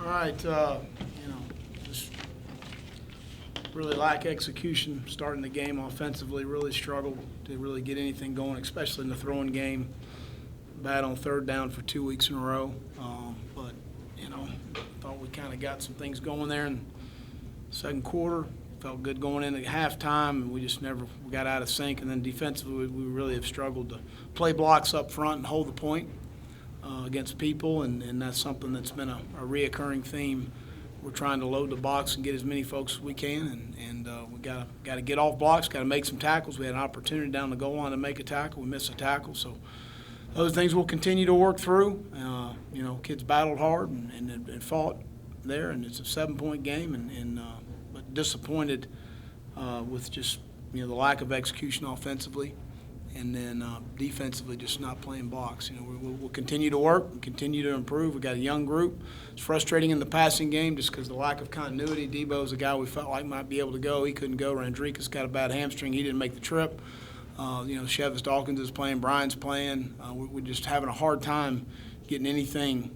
All right, just really lack execution starting the game offensively. Really struggled to really get anything going, especially in the throwing game. Bad on third down for 2 weeks in a row. But thought we kind of got some things going there in the second quarter. Felt good going into halftime, and we just never got out of sync. And then defensively, we really have struggled to play blocks up front and hold the point against people, and that's something that's been a reoccurring theme. We're trying to load the box and get as many folks as we can, and we got to get off blocks, got to make some tackles. We had an opportunity down the goal line to make a tackle. We missed a tackle, so those things we'll continue to work through. Kids battled hard and fought there, and it's a 7-point game, but disappointed with just the lack of execution offensively, and then defensively just not playing blocks. We'll continue to work and continue to improve. We've got a young group. It's frustrating in the passing game just because the lack of continuity. Debo's a guy we felt like might be able to go. He couldn't go. Randrika's got a bad hamstring. He didn't make the trip. Chevis Dawkins is playing. Brian's playing. We're just having a hard time getting anything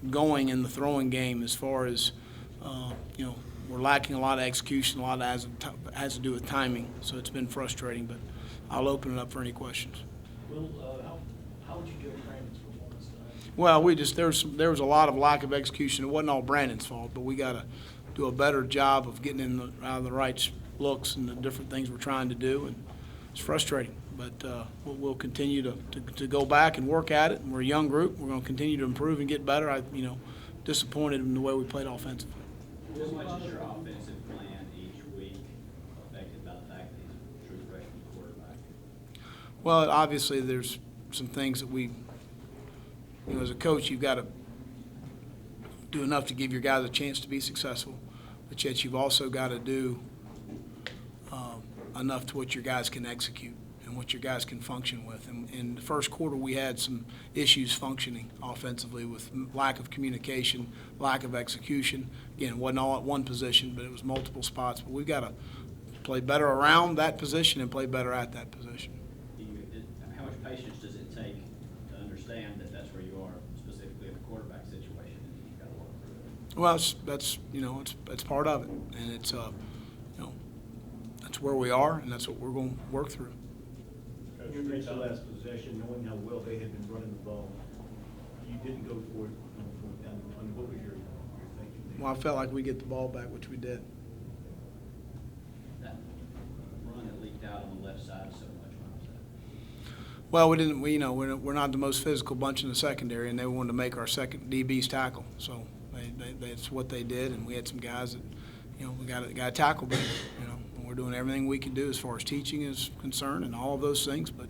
going in the throwing game as far as, we're lacking a lot of execution. A lot of that has to do with timing. So it's been frustrating, but I'll open it up for any questions. Will, how would you judge Brandon's performance tonight? Well, there was a lot of lack of execution. It wasn't all Brandon's fault, but we got to do a better job of getting out of the right looks and the different things we're trying to do, and it's frustrating. But we'll continue to go back and work at it. And we're a young group. We're going to continue to improve and get better. Disappointed in the way we played offensively. How much is your offensive plan each week affected by the fact that he's a true freshman quarterback? Well, obviously there's some things that we, as a coach, you've got to do enough to give your guys a chance to be successful, but yet you've also got to do enough to what your guys can execute and what your guys can function with. And in the first quarter, we had some issues functioning offensively with lack of communication, lack of execution. Again, it wasn't all at one position, but it was multiple spots. But we've got to play better around that position and play better at that position. How much patience does it take to understand that that's where you are, specifically in the quarterback situation, and you've got to work through it? Well, it's part of it, and it's that's where we are, and that's what we're going to work through. You reached the last possession, knowing how well they had been running the ball. You didn't go for it on fourth down. What was your thinking there? Well, I felt like we get the ball back, which we did. That run that leaked out on the left side so much, why was that? Well, we didn't. We're not the most physical bunch in the secondary, and they wanted to make our second DBs tackle. So that's what they did, and we had some guys that, we got to tackle better. And we're doing everything we can do as far as teaching is concerned, and all of those things. But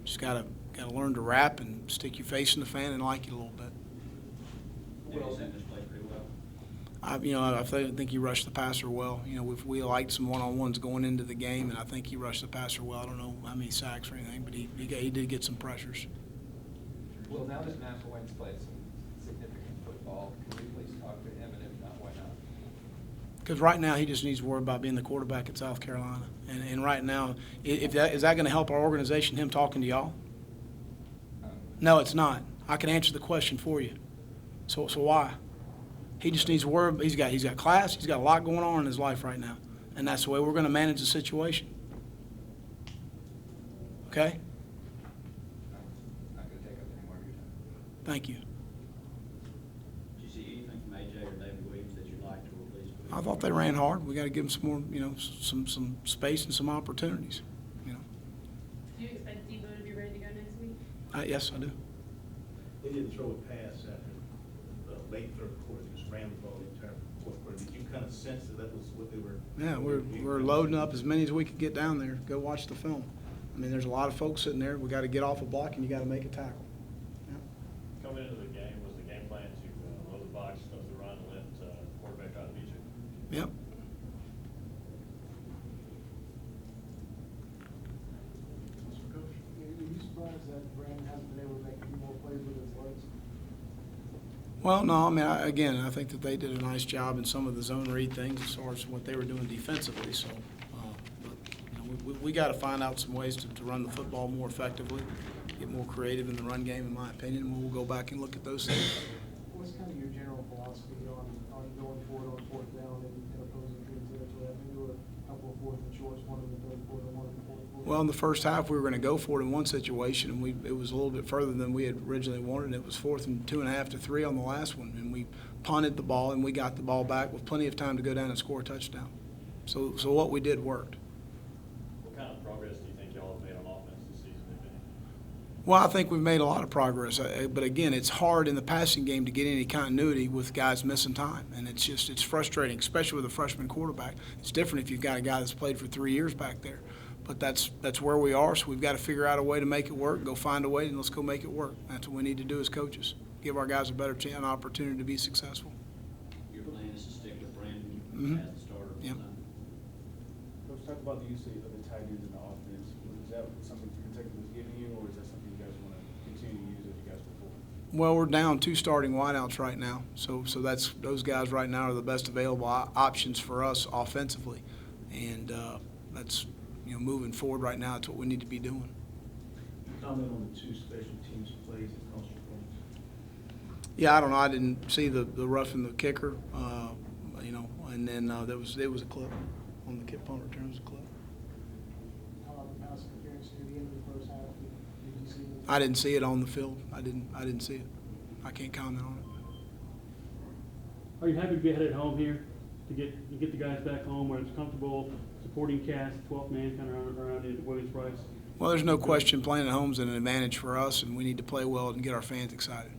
just got to learn to rap and stick your face in the fan and like it a little bit. Daniel Sanders played pretty well. I think he rushed the passer well. We liked some one-on-ones going into the game, and I think he rushed the passer well. I don't know how many sacks or anything, but he did get some pressures. Well, now that McElwain's played some significant football, can we please talk to him, and if not, why not? Because right now he just needs to worry about being the quarterback at South Carolina, and right now, is that going to help our organization? Him talking to y'all? No, it's not. I can answer the question for you. So why? He just needs to worry. He's got class. He's got a lot going on in his life right now, and that's the way we're going to manage the situation. Okay? I'm not going to take up any more of your time. Thank you. Did you see anything from A.J. or David Williams that you liked or were pleased with? I thought they ran hard. We got to give them some more, some space and some opportunities. Do you expect Debo to be ready to go next week? Yes, I do. They didn't throw a pass after the late third quarter. They just ran the ball the entire fourth quarter. Did you kind of sense that was what they were? Yeah, we're loading up as many as we could get down there. Go watch the film. There's a lot of folks sitting there. We got to get off a block, and you got to make a tackle. Yeah. Coming into the game, was the game plan to load the box, stuff the run, and let the quarterback try to beat you? Yep. Coach, are you surprised that Brandon hasn't been able to make a few more plays with his legs? Well, no, I think that they did a nice job in some of the zone read things as far as what they were doing defensively. So, but we got to find out some ways to run the football more effectively, get more creative in the run game, in my opinion. And we'll go back and look at those things. What's kind of your general philosophy on going forward on fourth down and opposing team territory? I think there were a couple of fourth and shorts, one in the third quarter, one in the fourth quarter. Well, in the first half, we were going to go for it in one situation, and it was a little bit further than we had originally wanted. It was 4th and 2.5 to 3 on the last one, and we punted the ball, and we got the ball back with plenty of time to go down and score a touchdown. So what we did worked. What kind of progress do you think y'all have made on offense this season, if any? Well, I think we've made a lot of progress, but again, it's hard in the passing game to get any continuity with guys missing time, and it's frustrating, especially with a freshman quarterback. It's different if you've got a guy that's played for 3 years back there, but that's where we are. So we've got to figure out a way to make it work. Go find a way, and let's go make it work. That's what we need to do as coaches. Give our guys a better chance, an opportunity to be successful. Your plan is to stick with Brandon Mhm. as the starter. Yep. Let's talk about the use of the tight ends in the offense. Is that something Kentucky was giving you, or is that something you guys want to continue to use as you guys go forward? Well, we're down 2 starting wideouts right now, so that's those guys right now are the best available options for us offensively, and that's moving forward right now. That's what we need to be doing. Comment on the 2 special teams plays that cost you points. Yeah, I don't know. I didn't see the roughing the kicker, and then there was a clip on the kick punt return. It was a clip. How about the pass interference near the end of the first half? Did you see it? I didn't see it on the field. I didn't see it. I can't comment on it. Are you happy to be headed home here to get the guys back home where it's comfortable, supporting cast, 12th man kind of around at Williams-Brice? Well, there's no question playing at home is an advantage for us, and we need to play well and get our fans excited.